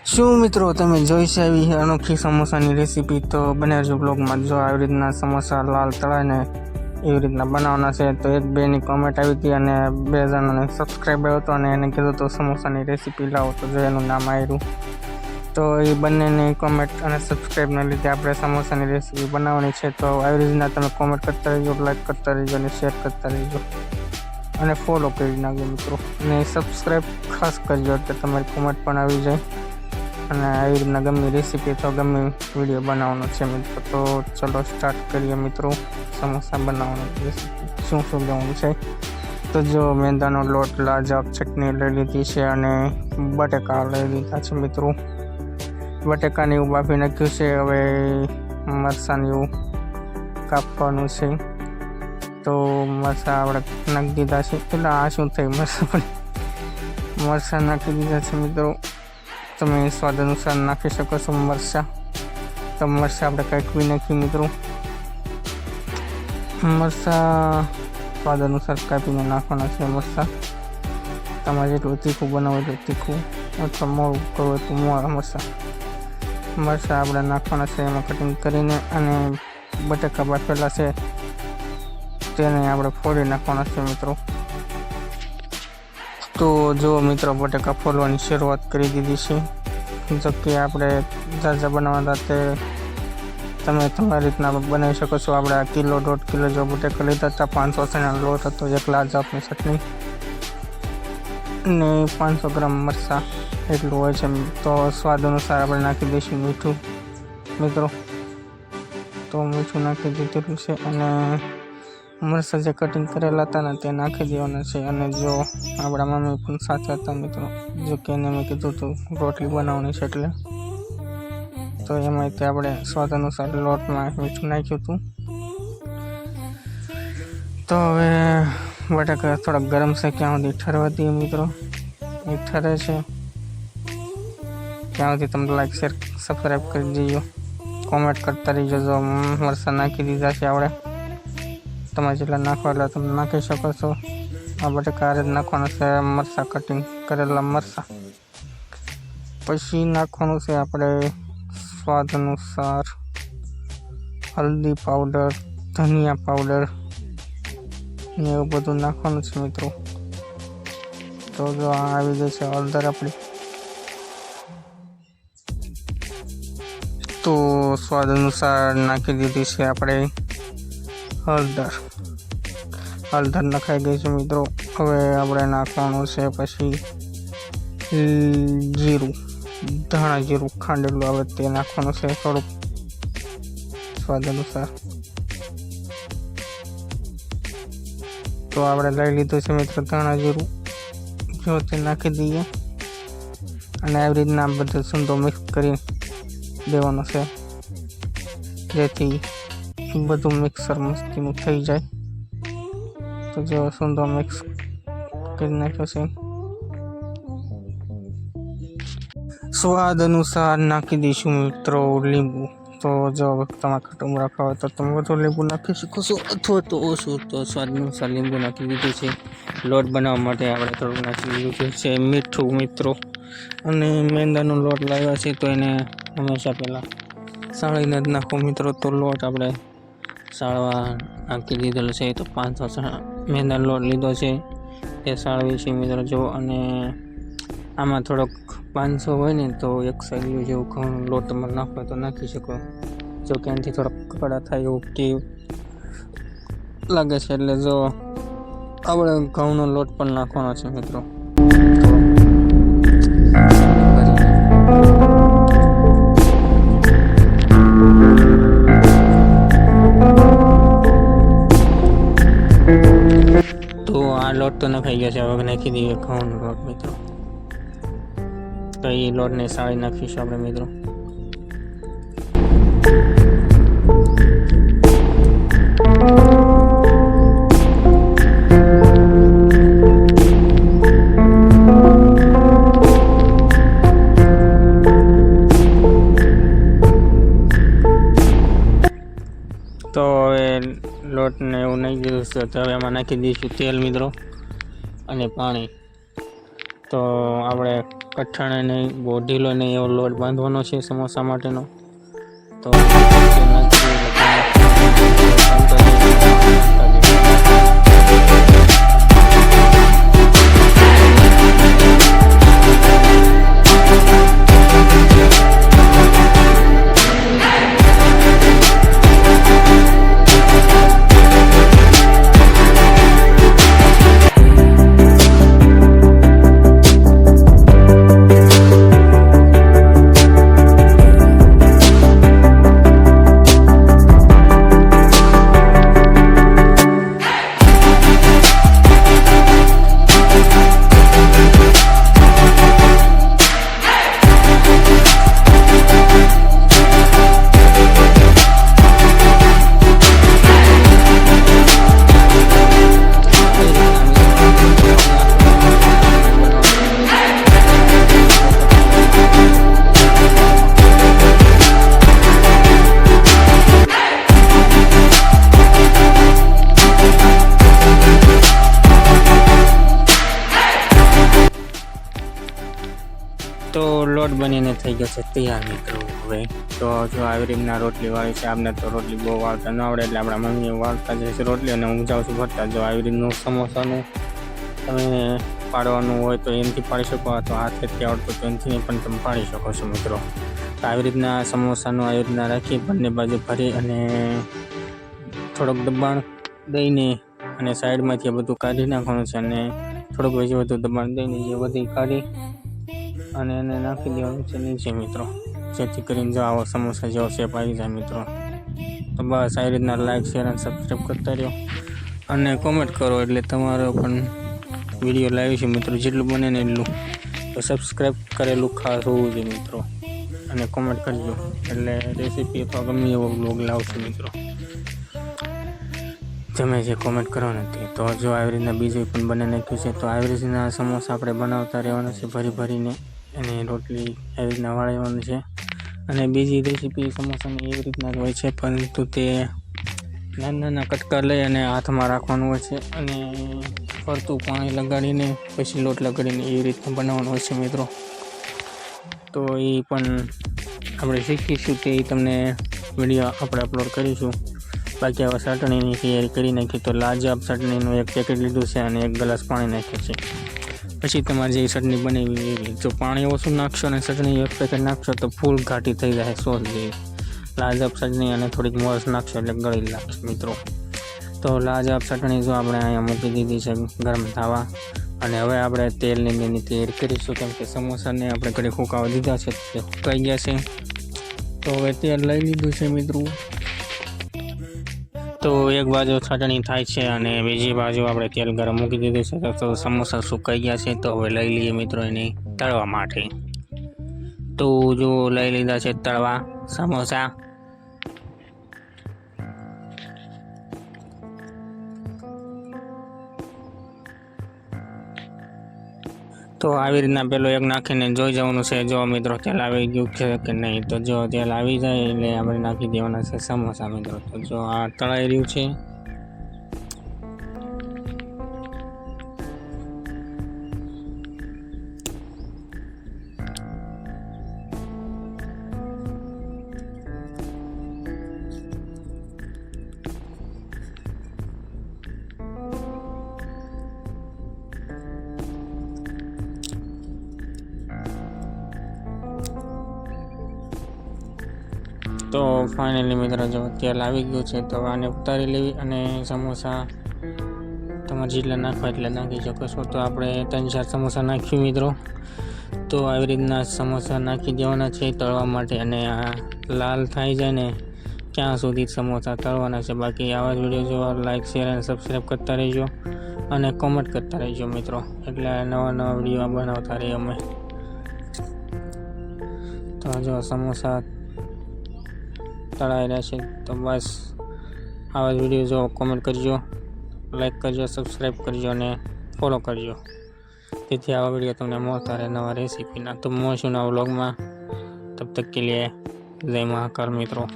શું મિત્રો તમે જોઈ છે આવી અનોખી સમોસાની રેસીપી? તો બને રહેજો બ્લોગમાં. જો આવી રીતના સમોસા લાલ તળાઈને એવી રીતના બનાવવાના છે. તો એક બેની કોમેન્ટ આવી હતી અને 2 જણાને સબસ્ક્રાઈબર હતો અને એને કીધું તો સમોસાની રેસીપી લાવો, તો જો એનું નામ આવ્યું. તો એ બંનેની કોમેન્ટ અને સબસ્ક્રાઈબના લીધે આપણે સમોસાની રેસીપી બનાવવાની છે. તો આવી રીતના તમે કોમેન્ટ કરતા રહેજો, લાઈક કરતા રહેજો અને શેર કરતા રહેજો અને ફોલો કરી નાખજો મિત્રો. અને સબસ્ક્રાઈબ ખાસ કરજો એટલે તમારી કોમેન્ટ પણ આવી જાય અને આવી રીતના ગમે રેસીપી તો ગમે વિડીયો બનાવવાનો છે મિત્રો. તો ચલો સ્ટાર્ટ કરીએ મિત્રો સમોસા બનાવવાની રેસીપી. શું લેવાનું છે? તો જો મેંદાનો લોટ, લાજવાબ ચટણી લઈ લીધી છે અને બટેકા લઈ લીધા છે મિત્રો. બટેકાને એવું બાફી નાખ્યું છે. હવે મરચાંને એવું કાપવાનું છે. તો મરચાં આપણે નાખી દીધા છે. એટલે આ શું થઈ, મરચાં નાખી દીધા છે મિત્રો. તમે સ્વાદ અનુસાર નાખી શકો છો મરચાં. તો મરચાં આપણે કાઢવી નાખી મિત્રો. મરચાં સ્વાદ અનુસાર કાપીને નાખવાના છે મરચાં. તમારે જેટલું તીખું બનાવવું હોય તો તીખું, અથવા મોળું કરવું હોય તો મોળા મરચાં આપણે નાખવાના છે એમાં કટિંગ કરીને. અને બટાકા બાફેલા છે તેને આપણે ફોડી નાખવાના છે મિત્રો. તો જો મિત્રો બટાકા ફોડવાની શરૂઆત કરી દીધી છે. જો કે આપણે ઝાઝા બનાવવાના તે તમે તમારી રીતના બનાવી શકો છો. આપણે 1 કિલો 1.5 કિલો જો બટાકા લીધા હતા. 500 ગ્રામ લોટ હતો, 1 લાજવાબની ચટણી ને 500 ગ્રામ મરચાં એટલું હોય છે. તો સ્વાદ અનુસાર આપણે નાખી દઈશું મીઠું મિત્રો. તો મીઠું નાખી દીધેલું છે અને મરચાં જે કટિંગ કરેલા હતા ને તે નાખી દેવાના છે. અને જો આપણા મમ્મી પણ સાથે હતા મિત્રો. જો કે એને મેં કીધું હતું રોટલી બનાવવાની છે એટલે, તો એમાં તે આપણે સ્વાદ અનુસાર લોટમાં મીઠું નાખ્યું હતું. તો હવે બટાકા થોડાક ગરમ છે ક્યાં સુધી ઠરવા દઈએ મિત્રો. એ ઠરે છે ત્યાં સુધી તમે લાઈક, શેર, સબસ્ક્રાઈબ કરી દેજો, કોમેન્ટ કરતા રહીજો. જો મરચાં નાખી દીધા છે આપણે. તમારે જેટલા નાખવા એટલા તમે નાખી શકો છો. આ બટાકા જ નાખવાના છે મરચાં, કટિંગ કરેલા મરચાં. પછી નાખવાનું છે આપણે સ્વાદ અનુસાર હલ્દી પાવડર, ધનિયા પાવડર ને એવું બધું નાખવાનું છે મિત્રો. તો જો આ આવી ગઈ છે હળદર આપણી. તો સ્વાદ અનુસાર નાખી દીધી છે આપણે હળદર નખાઈ ગઈ છે મિત્રો. હવે આપણે નાખવાનું છે પછી જીરું, ધાણા જીરું ખાંડેલું આવે તે નાખવાનું છે થોડુંક સ્વાદ અનુસાર. તો આપણે લઈ લીધું છે મિત્રો ધાણા જીરું. જો તે નાખી દઈએ અને આવી રીતના બધું સૂંધો મિક્સ કરી દેવાનો છે, જેથી બધું મિક્સર મસ્તીનું થઈ જાય. તો જો સૂંધો મિક્સ કરી નાખ્યો છે. સ્વાદ અનુસાર નાખી દઈશું મિત્રો લીંબુ. તો જો તમારે ખટું રાખવા હોય તો તમે વધુ લીંબુ નાખી શકો છો, અથવા તો ઓછું. તો સ્વાદ અનુસાર લીંબુ નાખી દીધું છે. લોટ બનાવવા માટે આપણે થોડું નાખી દીધું છે મીઠું મિત્રો. અને મેંદાનો લોટ લાવ્યા છે તો એને હંમેશા પહેલાં સાળીને જ નાખો મિત્રો. તો લોટ આપણે સાળવા નાખી દીધેલો છે. તો 500 મેંદાનો લોટ લીધો છે એ સાળવી છે મિત્રો. જો અને આમાં થોડોક 500 હોય ને તો 1 સાઈડ જેવું ઘઉં લોટ તમારે નાખવો તો નાખી શકો. જો કે એનાથી થોડાક કકડા થાય એવું કે લાગે છે, એટલે જો આપણે ઘઉંનો લોટ પણ નાખવાનો છે મિત્રો. તો આ લોટ તો નખાઈ ગયો છે. હવે નાખી દઈએ ઘઉંનો લોટ મિત્રો. તો એ લોટને સાળી નાખીશું આપણે મિત્રો. તો હવે લોટને એવું નાખી દીધું છે. તો હવે એમાં નાખી દઈશું તેલ મિત્રો અને પાણી. તો આપણે કઠણ નહીં, બહુ ઢીલો નહીં એવો લોટ બાંધવાનો છે સમોસા માટેનો. તો તો લોટ બનીને થઈ ગયો છે તૈયાર મિત્રો. હવે તો જો આવી રીતના રોટલી વાળી છે. આપણે તો રોટલી બહુ વાળતા ન આવડે એટલે આપણા મમ્મીએ વાળતા જાય છે રોટલી, અને હું જાઉં છું ભરતા. જો આવી રીતનું સમોસાનું તમે પાડવાનું હોય તો એમથી પાડી શકો, અથવા હાથેથી આવડતું તો એમથી પણ તમે પાડી શકો છો મિત્રો. તો આવી રીતના સમોસાનું આવી રીતના રાખી બંને બાજુ ભરી અને થોડોક દબાણ દઈને અને સાઈડમાંથી બધું કાઢી નાખવાનું છે, અને થોડુંક બીજું બધું દબાણ દઈને જે બધી કાઢી અને એને નાખી દેવાનું છે નીચે મિત્રો, જેથી કરીને જો આવો સમોસા જેવો શેપ આવી જાય મિત્રો. તો બસ આવી રીતના લાઈક, શેર અને સબસ્ક્રાઈબ કરતા રહ્યો અને કોમેન્ટ કરો, એટલે તમારો પણ વિડીયો લાવી છે મિત્રો જેટલું બને ને એટલું. તો સબસ્ક્રાઈબ કરેલું ખાસ હોવું જોઈએ મિત્રો, અને કોમેન્ટ કરજો એટલે રેસીપી અથવા ગમે એવો બ્લોગ લાવશે મિત્રો. તમે જે કોમેન્ટ કરો નથી. તો જો આવી રીતના બીજું પણ બને નાખ્યું છે. તો આવી રીતના સમોસા આપણે બનાવતા રહેવાના છે ભરી ભરીને, અને રોટલી એવી રીતના વાળવાનું છે. અને બીજી રેસીપી સમોસાની એવી રીતના જ હોય છે, પરંતુ તે નાના નાના કટકા લઈ અને હાથમાં રાખવાનું હોય છે, અને ફરતું પાણી લગાડીને પછી લોટ લગાડીને એવી રીતના બનાવવાનું હોય છે મિત્રો. તો એ પણ આપણે શીખીશું, તે તમને વિડીયો આપણે અપલોડ કરીશું. બાકી હવે ચટણીની તૈયારી કરી નાખી. તો લાજવાબ ચટણીનું એક પેકેટ લીધું છે અને એક ગ્લાસ પાણી નાખ્યું છે. પછી તમારે જે ચટણી બનાવી એવી, જો પાણી ઓછું નાખશો અને ચટણી એક પેકેટ નાખશો તો ફૂલ ઘાટી થઈ જાય સોસ જેવી. લાજવાબ ચટણી અને થોડીક મોરસ નાખશો એટલે ગળી લાગશે મિત્રો. તો લાજવાબ ચટણી જો આપણે અહીંયા મૂકી દીધી છે ગરમ થવા, અને હવે આપણે તેલની એની તૈયારી કરીશું, કેમ કે સમોસાને આપણે ઘડી ફૂંકાવા દીધા છે તે ફૂંકાઈ ગયા છે. તો હવે તેલ લઈ લીધું છે મિત્રો. તો એક બાજુ ચટણી થાય છે અને બીજી બાજુ આપણે તેલ ગરમ મૂકી દીધું છે. તો સમોસા સુકાઈ ગયા છે. તો હવે લઈ લઈએ મિત્રો એને તળવા માટે. તો જો લઈ લીધા છે તળવા સમોસા. તો આવી રીતના પેલો એક નાખીને જોઈ જવાનું છે જો મિત્રો તેલ આવી ગયું છે કે નહીં. તો જો તેલ આવી જાય એટલે આપણે નાખી દેવાના છે સમોસા મિત્રો. તો જો આ તળાઈ રહ્યું છે. તો ફાઇનલી મિત્રો જો તેલ આવી ગયું છે. તો આને ઉતારી લેવી અને સમોસા તમારે જેટલા નાખવા એટલે નાખી શકો છો. તો આપણે 3-4 સમોસા નાખ્યું મિત્રો. તો આવી રીતના સમોસા નાખી દેવાના છે તળવા માટે, અને આ લાલ થઈ જાય ને ત્યાં સુધી સમોસા તળવાના છે. બાકી આવા જ વિડીયો જોવા લાઈક, શેર અને સબસ્ક્રાઈબ કરતા રહેજો અને કોમેન્ટ કરતા રહેજો મિત્રો, એટલે નવા નવા વિડીયો બનાવતા રહીએ અમે. તો જો સમોસા તળાઈ રહ્યા છે. તો બસ આવા જ વિડીયો જો કોમેન્ટ કરજો, લાઈક કરજો, સબસ્ક્રાઈબ કરજો અને ફોલો કરજો, જેથી આવા વિડીયો તમને મળતા રહે નવા રેસીપીના. તો મળશું નવા વ્લોગમાં. તબ તક કે લીએ જય મહાકાલ મિત્રો.